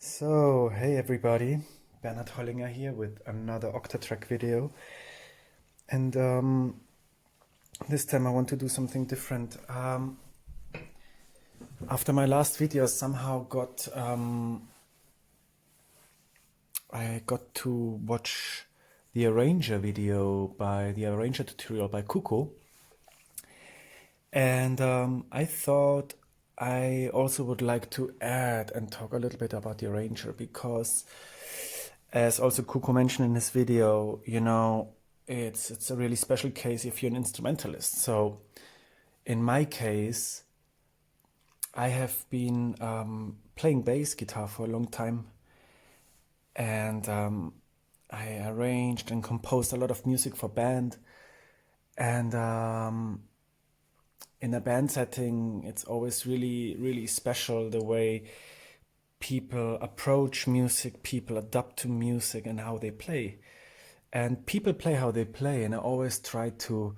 So, hey everybody, Bernhard Hollinger here with another Octatrack video. And this time I want to do something different. After my last video, somehow I got to watch the arranger tutorial by Kuko. And I thought I also would like to add and talk a little bit about the arranger because, as also Kuko mentioned in his video, it's a really special case if you're an instrumentalist. So in my case, I have been playing bass guitar for a long time, and I arranged and composed a lot of music for band. And in a band setting, it's always really, really special the way people approach music, people adapt to music and how they play. And people play how they play, and I always try to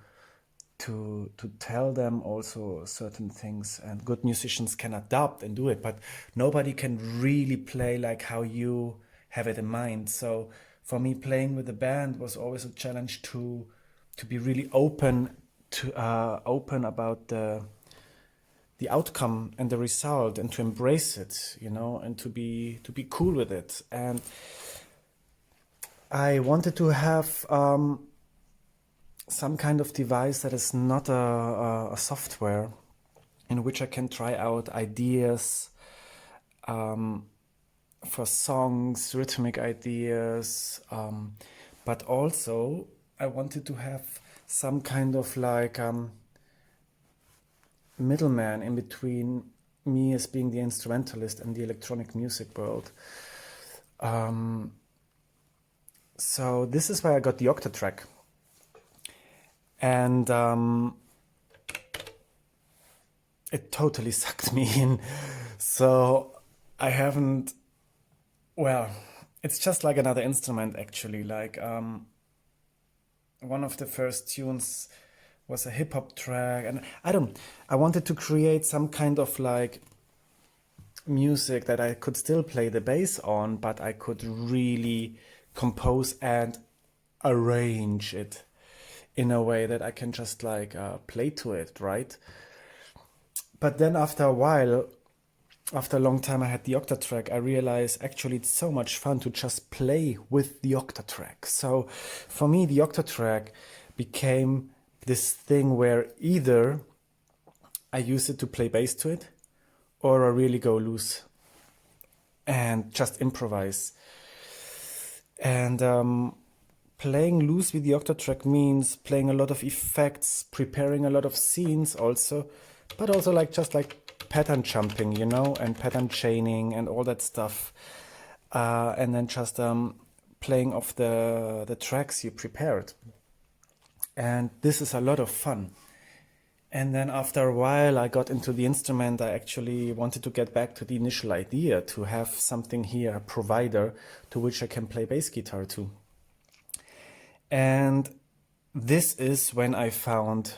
tell them also certain things. And good musicians can adapt and do it, but nobody can really play like how you have it in mind. So for me, playing with the band was always a challenge to be really open about the outcome and the result, and to embrace it, and to be cool with it. And I wanted to have some kind of device that is not a software, in which I can try out ideas for songs, rhythmic ideas, but also I wanted to have some kind of like middleman in between me as being the instrumentalist and the electronic music world. So this is why I got the Octatrack. And it totally sucked me in. So I haven't, it's just like another instrument actually. Like one of the first tunes was a hip hop track, and I wanted to create some kind of like music that I could still play the bass on, but I could really compose and arrange it in a way that I can just like play to it, right? But then after a while, after a long time I had the Octatrack, I realized actually it's so much fun to just play with the Octatrack. So for me, the Octatrack became this thing where either I use it to play bass to it, or I really go loose and just improvise. And playing loose with the Octatrack means playing a lot of effects, preparing a lot of scenes also, but also like just like pattern jumping, and pattern chaining and all that stuff. And then just playing off the tracks you prepared. And this is a lot of fun. And then after a while I got into the instrument. I actually wanted to get back to the initial idea to have something here, a provider to which I can play bass guitar to. And this is when I found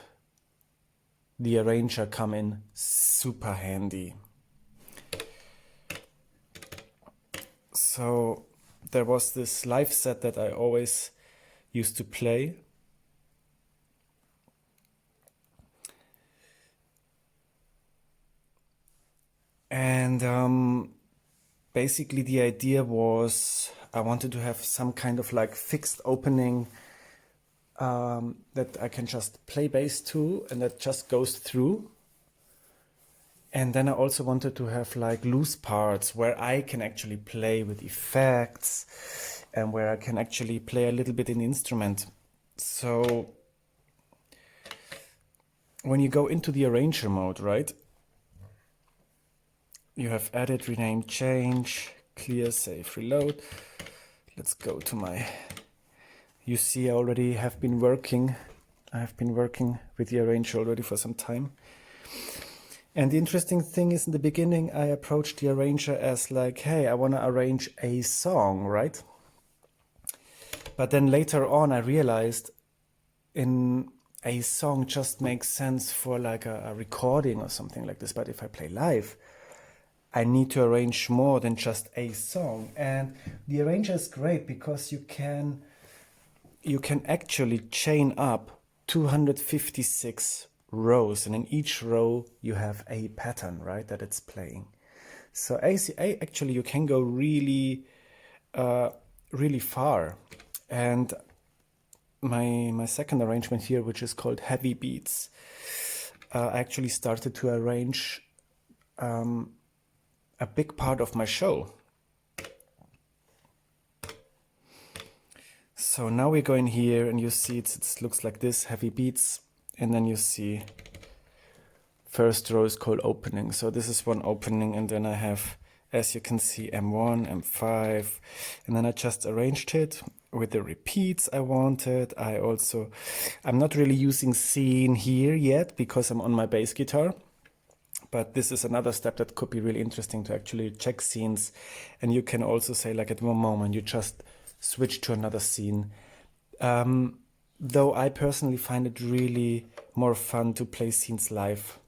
the arranger come in super handy. So there was this live set that I always used to play. And basically the idea was I wanted to have some kind of like fixed opening that I can just play bass to, and that just goes through. And then I also wanted to have like loose parts where I can actually play with effects and where I can actually play a little bit in the instrument. So when you go into the arranger mode, right? You have edit, rename, change, clear, save, reload. Let's go to my... You see I already have been working. I have been working with the arranger already for some time. And the interesting thing is, in the beginning I approached the arranger as like, hey, I want to arrange a song, right? But then later on I realized in a song just makes sense for like a recording or something like this. But if I play live, I need to arrange more than just a song. And the arranger is great because you can actually chain up 256 rows, and in each row you have a pattern, right, that it's playing. So actually you can go really really far. And my second arrangement here, which is called Heavy Beats, I actually started to arrange a big part of my show. So now we go in here and you see it looks like this, Heavy Beats, and then you see first row is called opening. So this is one opening, and then I have, as you can see, M1, M5, and then I just arranged it with the repeats I wanted. I'm not really using scene here yet because I'm on my bass guitar, but this is another step that could be really interesting, to actually check scenes. And you can also say, like, at one moment you just switch to another scene. Though I personally find it really more fun to play scenes live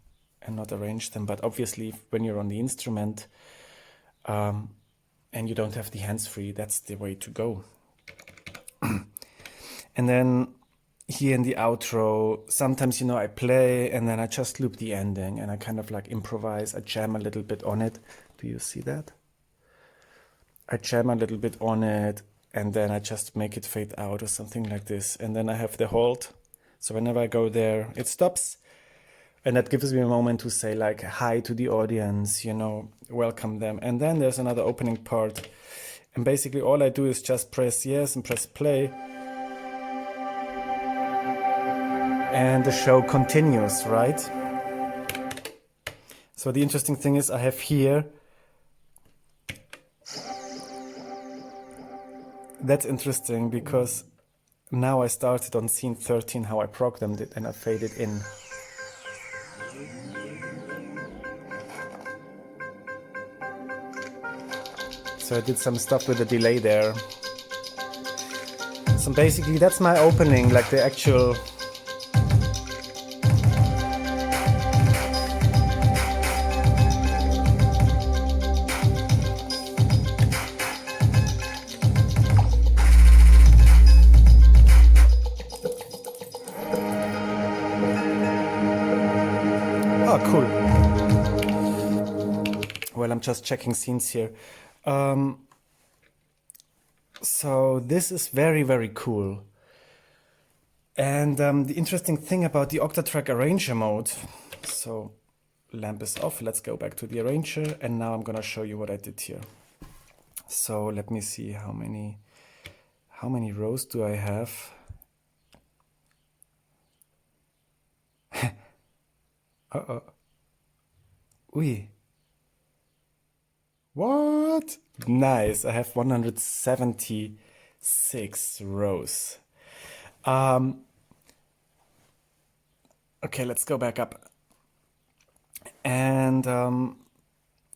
and not arrange them. But obviously when you're on the instrument and you don't have the hands free, that's the way to go. And then here in the outro, sometimes, I play and then I just loop the ending and I kind of like improvise, I jam a little bit on it. Do you see that? I jam a little bit on it and then I just make it fade out or something like this. And then I have the hold. So whenever I go there, it stops. And that gives me a moment to say, like, hi to the audience, welcome them. And then there's another opening part. And basically all I do is just press yes and press play. And the show continues, right? So the interesting thing is I have here, that's interesting because now I started on scene 13, how I programmed it, and I faded in. So I did some stuff with the delay there. So basically that's my opening, like the actual... Oh, cool. Well, I'm just checking scenes here. So this is very, very cool. And the interesting thing about the Octatrack arranger mode, so lamp is off, let's go back to the arranger, and now I'm gonna show you what I did here. So let me see how many rows do I have. Uh-oh. Ui. What? Nice. I have 176 rows. Okay, let's go back up. And I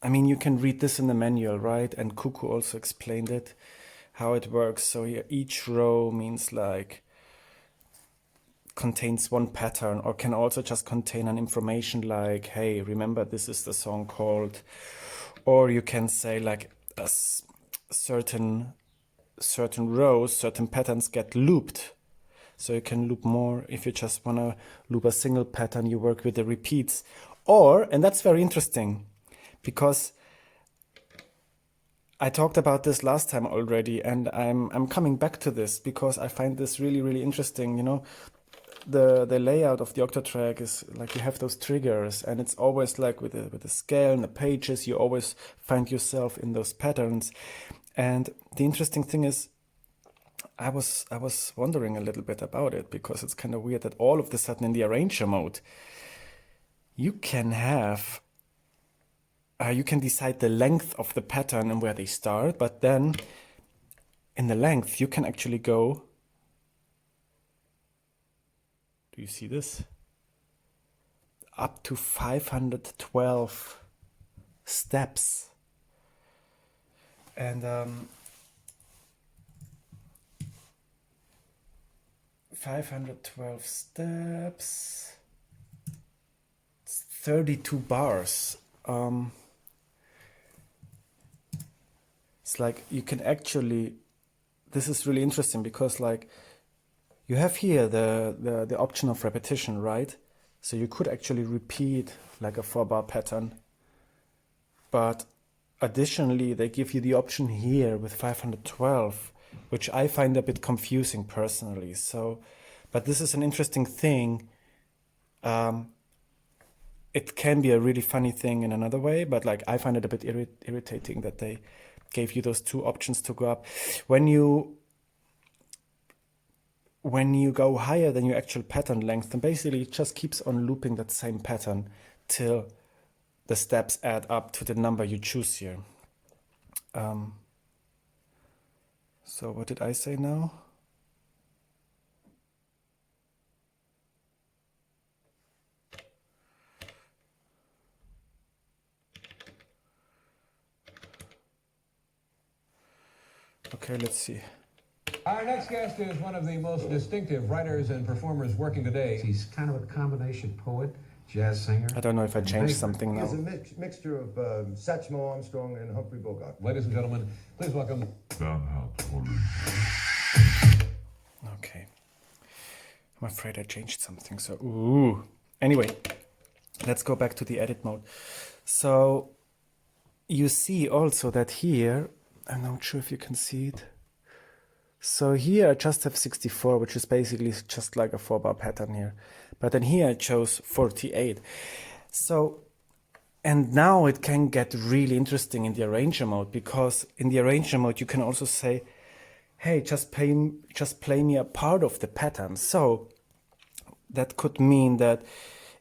mean, you can read this in the manual, right? And Cuckoo also explained it, how it works. So here each row means like contains one pattern, or can also just contain an information like, hey, remember this is the song called, or you can say like a certain rows, certain patterns get looped. So you can loop more. If you just want to loop a single pattern, you work with the repeats. Or, and that's very interesting, because I talked about this last time already, and I'm coming back to this because I find this really, really interesting. The layout of the Octatrack is like you have those triggers, and it's always like with the scale and the pages, you always find yourself in those patterns. And the interesting thing is, I was wondering a little bit about it, because it's kind of weird that all of a sudden in the arranger mode, you can have you can decide the length of the pattern and where they start, but then in the length you can actually go. Do you see this? Up to 512 steps. And 512 steps, it's 32 bars. it's like you can actually, this is really interesting because like you have here the option of repetition, right? So you could actually repeat like a 4-bar pattern, but additionally they give you the option here with 512, which I find a bit confusing personally. So, but this is an interesting thing. It can be a really funny thing in another way, but like I find it a bit irritating that they gave you those two options to go up. When you go higher than your actual pattern length, then basically it just keeps on looping that same pattern till the steps add up to the number you choose here. So what did I say now? Okay, let's see. Our next guest is one of the most distinctive writers and performers working today. He's kind of a combination poet, jazz singer. I don't know if I changed something now. He's a mixture of Satchmo Armstrong and Humphrey Bogart. Ladies and gentlemen, please welcome Okay. I'm afraid I changed something, so ooh. Anyway, let's go back to the edit mode. So you see also that here, I'm not sure if you can see it. So here I just have 64, which is basically just like a 4-bar pattern here. But then here I chose 48. So, and now it can get really interesting in the arranger mode, because in the arranger mode you can also say, hey, just play me a part of the pattern. So that could mean that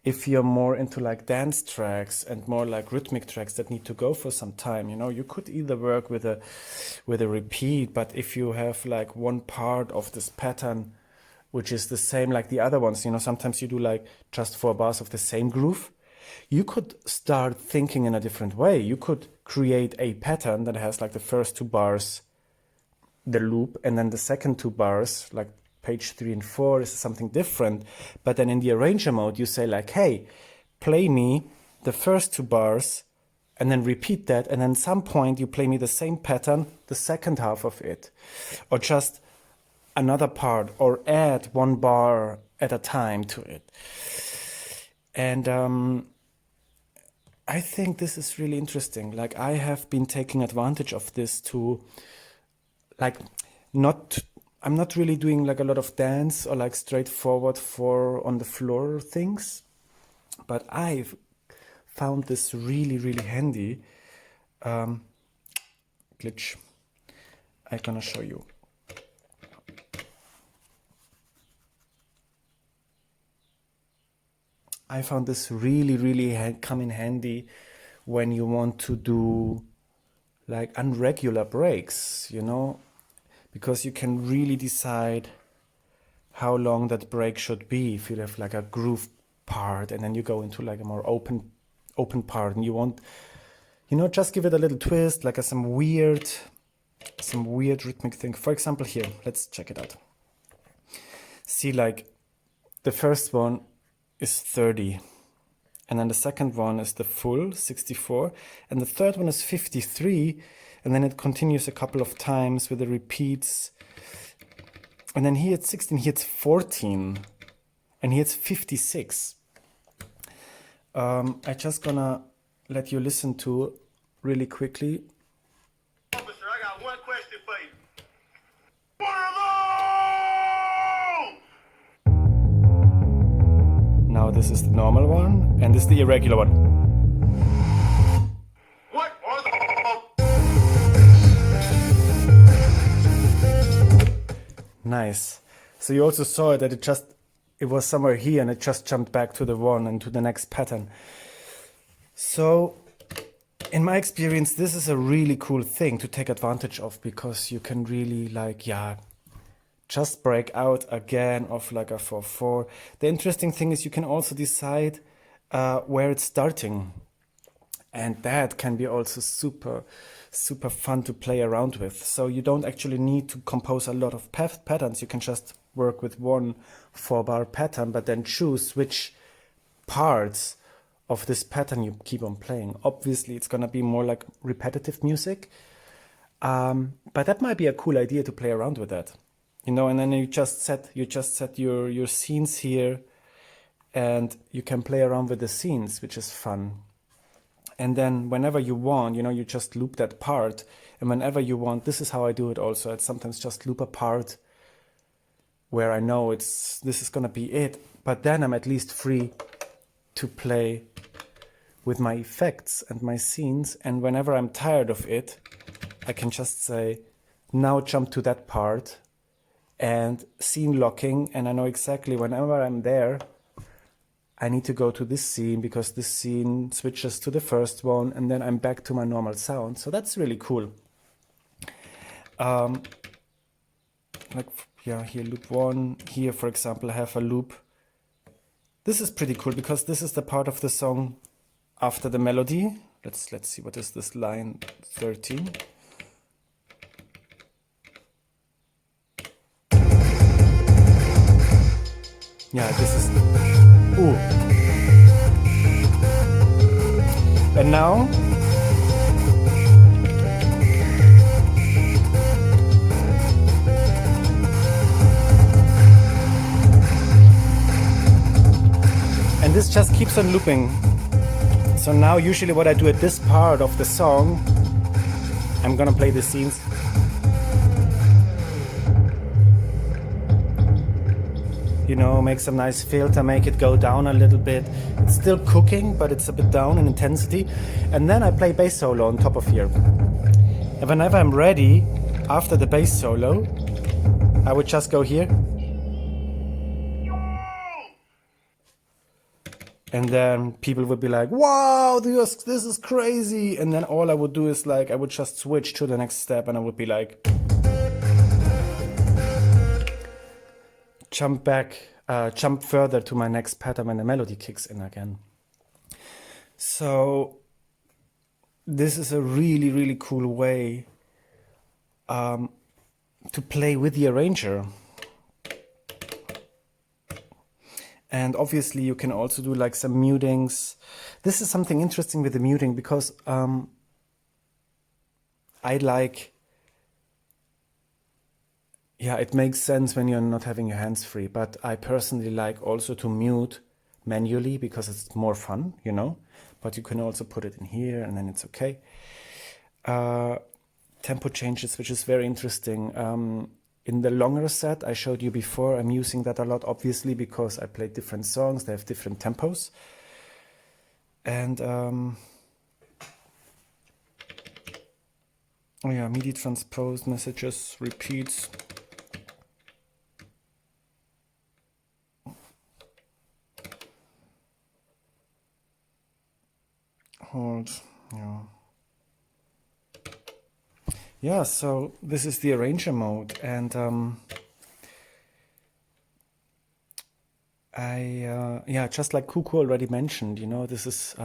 if you're more into like dance tracks and more like rhythmic tracks that need to go for some time, you know, you could either work with a repeat, but if you have like one part of this pattern which is the same like the other ones, you know, sometimes you do like just 4 bars of the same groove, you could start thinking in a different way. You could create a pattern that has like the first 2 bars the loop, and then the second 2 bars, like page 3 and 4, is something different. But then in the arranger mode, you say like, hey, play me the first 2 bars and then repeat that. And then at some point you play me the same pattern, the second half of it, or just another part, or add 1 bar at a time to it. And I think this is really interesting. Like I have been taking advantage of this to like I'm not really doing like a lot of dance or like straightforward for on the floor things, but I've found this really, really handy. Glitch. I'm gonna show you. I found this really, really come in handy when you want to do like unregular breaks, you know, because you can really decide how long that break should be. If you have like a groove part and then you go into like a more open part and you want, you know, just give it a little twist, like some weird rhythmic thing. For example, here, let's check it out. See, like the first one is 30, and then the second one is the full 64, and the third one is 53, and then it continues a couple of times with the repeats, and then here it's 16, here it's 14, and here it's 56. I just gonna let you listen to really quickly. Officer, I got one question for you. Now this is the normal one, and this is the irregular one. What are the... Nice. So you also saw that it was somewhere here and it just jumped back to the one and to the next pattern. So in my experience, this is a really cool thing to take advantage of, because you can really like, just break out again of like a 4/4. The interesting thing is you can also decide where it's starting, and that can be also super fun to play around with. So you don't actually need to compose a lot of patterns. You can just work with one 4-bar pattern, but then choose which parts of this pattern you keep on playing. Obviously it's gonna be more like repetitive music, But that might be a cool idea to play around with that, you know. And then you just set your scenes here, and you can play around with the scenes, which is fun. And then whenever you want, you know, you just loop that part. And whenever you want, this is how I do it also. I sometimes just loop a part where I know this is gonna be it. But then I'm at least free to play with my effects and my scenes. And whenever I'm tired of it, I can just say, now jump to that part and scene locking. And I know exactly whenever I'm there, I need to go to this scene because this scene switches to the first one, and then I'm back to my normal sound. So that's really cool. Like, yeah, here loop 1. Here, for example, I have a loop. This is pretty cool because this is the part of the song after the melody. Let's see, what is this, line 13? Yeah, this is... Ooh. And now... And this just keeps on looping. So now usually what I do at this part of the song, I'm gonna play the scenes. You know, make some nice filter, make it go down a little bit. It's still cooking, but it's a bit down in intensity. And then I play bass solo on top of here. And whenever I'm ready, after the bass solo, I would just go here. And then people would be like, wow, this is crazy. And then all I would do is like, I would just switch to the next step and I would be like, jump further to my next pattern when the melody kicks in again. So this is a really, really cool way to play with the arranger. And obviously you can also do like some mutings. This is something interesting with the muting because I like... Yeah, it makes sense when you're not having your hands free, but I personally like also to mute manually because it's more fun, you know, but you can also put it in here and then it's okay. Tempo changes, which is very interesting. In the longer set I showed you before, I'm using that a lot, obviously, because I play different songs, they have different tempos. And oh yeah, MIDI transposed messages, repeats. Hold, yeah. Yeah, so this is the arranger mode, and yeah, just like Kuku already mentioned, you know, this is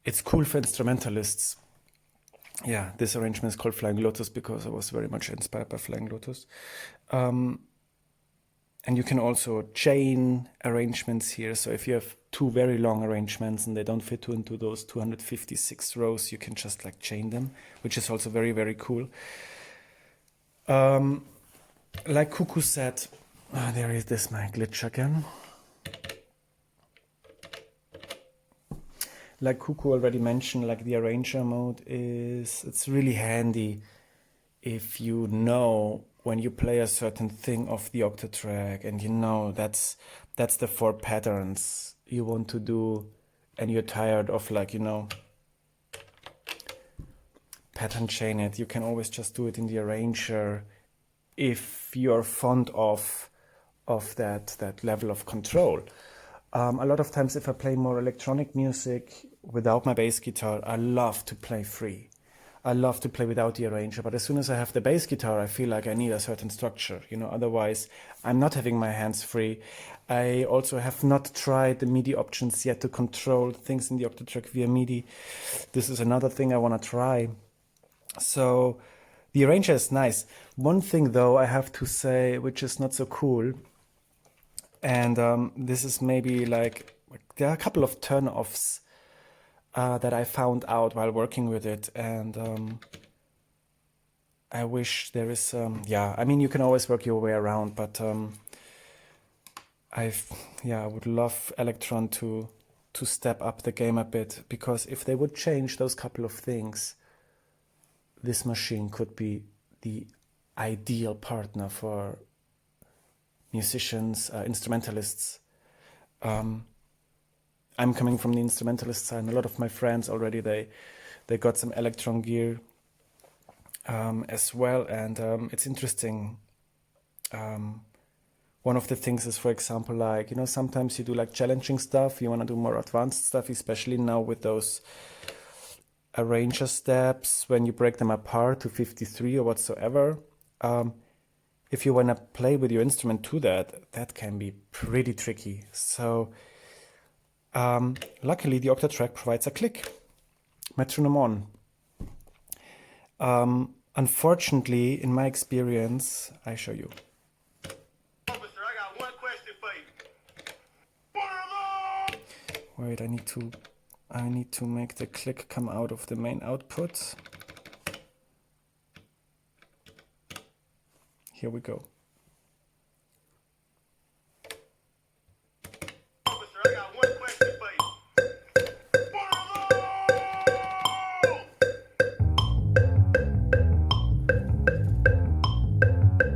it's cool for instrumentalists. Yeah, this arrangement is called Flying Lotus because I was very much inspired by Flying Lotus. And you can also chain arrangements here. So if you have two very long arrangements and they don't fit into those 256 rows, you can just like chain them, which is also very, very cool. Like Kuku said, there is this my glitch again. Like Kuku already mentioned, like the arranger mode it's really handy if you know when you play a certain thing off the Octatrack and you know that's the 4 patterns you want to do and you're tired of, like, you know, pattern chain it, you can always just do it in the arranger if you're fond of that level of control. A lot of times if I play more electronic music without my bass guitar, I love to play free. I love to play without the arranger, but as soon as I have the bass guitar, I feel like I need a certain structure, you know, otherwise I'm not having my hands free. I also have not tried the MIDI options yet to control things in the Octatrack via MIDI. This is another thing I want to try. So the arranger is nice. One thing though I have to say, which is not so cool, and this is maybe like, there are a couple of turn-offs that I found out while working with it, and I wish there is, yeah, I mean, you can always work your way around, but I would love Electron to step up the game a bit, because if they would change those couple of things, this machine could be the ideal partner for musicians, instrumentalists. I'm coming from the instrumentalist side, and a lot of my friends already, they got some Electron gear as well, and it's interesting. One of the things is, for example, like, you know, sometimes you do like challenging stuff, you want to do more advanced stuff, especially now with those arranger steps, when you break them apart to 53 or whatsoever. If you want to play with your instrument to that can be pretty tricky. So luckily the Octatrack provides a click, metronome on. Unfortunately, in my experience, I show you. Officer, I got one question for you. Wait, I need to make the click come out of the main output. Here we go. Officer, I got one question for you.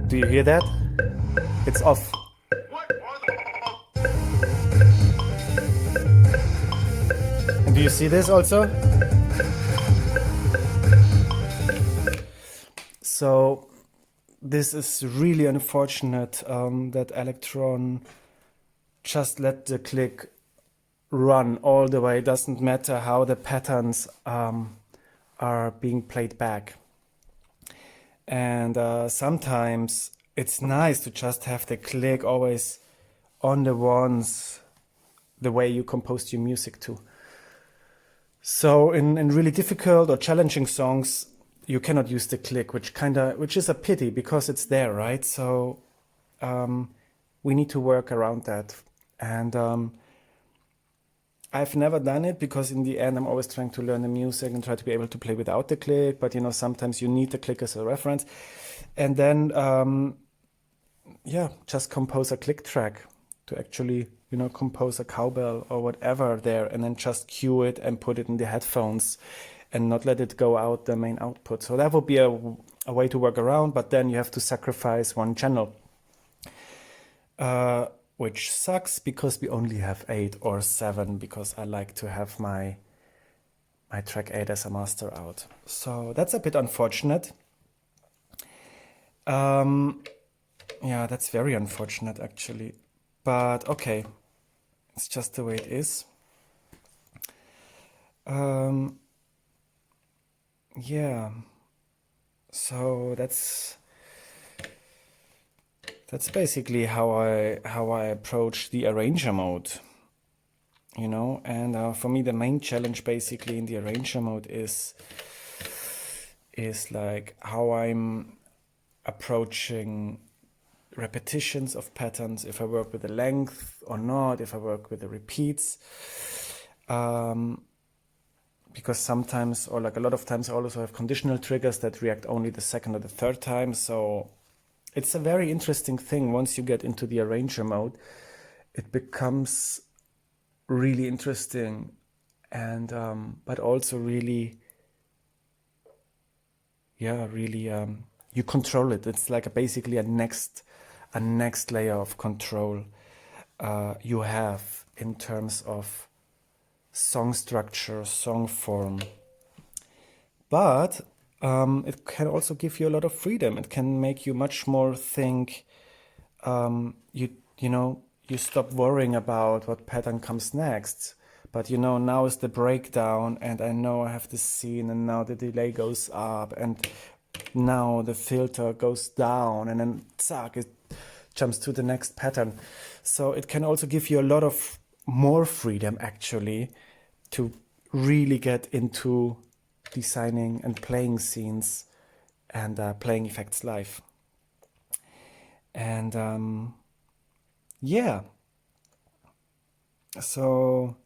Do you hear that? It's off. What are the... And do you see this also? So this is really unfortunate that Electron just let the click run all the way. It doesn't matter how the patterns are being played back. And sometimes it's nice to just have the click always on the ones, the way you composed your music to. So in really difficult or challenging songs, you cannot use the click, which is a pity, because it's there, right? So we need to work around that. And I've never done it, because in the end I'm always trying to learn the music and try to be able to play without the click, but you know, sometimes you need the click as a reference. And then just compose a click track to actually, you know, compose a cowbell or whatever there, and then just cue it and put it in the headphones and not let it go out the main output. So that would be a way to work around, but then you have to sacrifice one channel. Which sucks, because we only have 8 or 7, because I like to have my track 8 as a master out. So that's a bit unfortunate. Yeah, that's very unfortunate actually. But okay, it's just the way it is. Yeah, so that's basically how I approach the arranger mode, you know. And for me, the main challenge basically in the arranger mode is like how I'm approaching repetitions of patterns, if I work with the length or not, if I work with the repeats. Because sometimes, or like a lot of times, I also have conditional triggers that react only the second or the third time. So it's a very interesting thing. Once you get into the arranger mode, it becomes really interesting, and but also really, you control it. It's like basically a next layer of control you have in terms of song structure, song form. But it can also give you a lot of freedom. It can make you much more think. You stop worrying about what pattern comes next. But you know, now is the breakdown, and I know I have this scene, and now the delay goes up, and now the filter goes down, and then zack, it jumps to the next pattern. So it can also give you a lot of more freedom actually to really get into designing and playing scenes and playing effects live. And yeah, so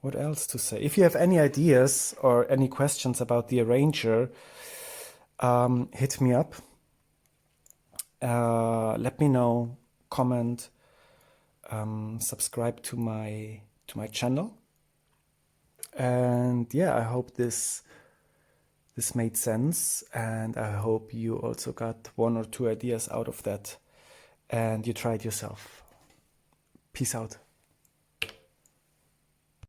what else to say? If you have any ideas or any questions about the arranger, hit me up. Let me know, comment, subscribe to my channel. And yeah, I hope this made sense, and I hope you also got 1 or 2 ideas out of that and you try it yourself. Peace out.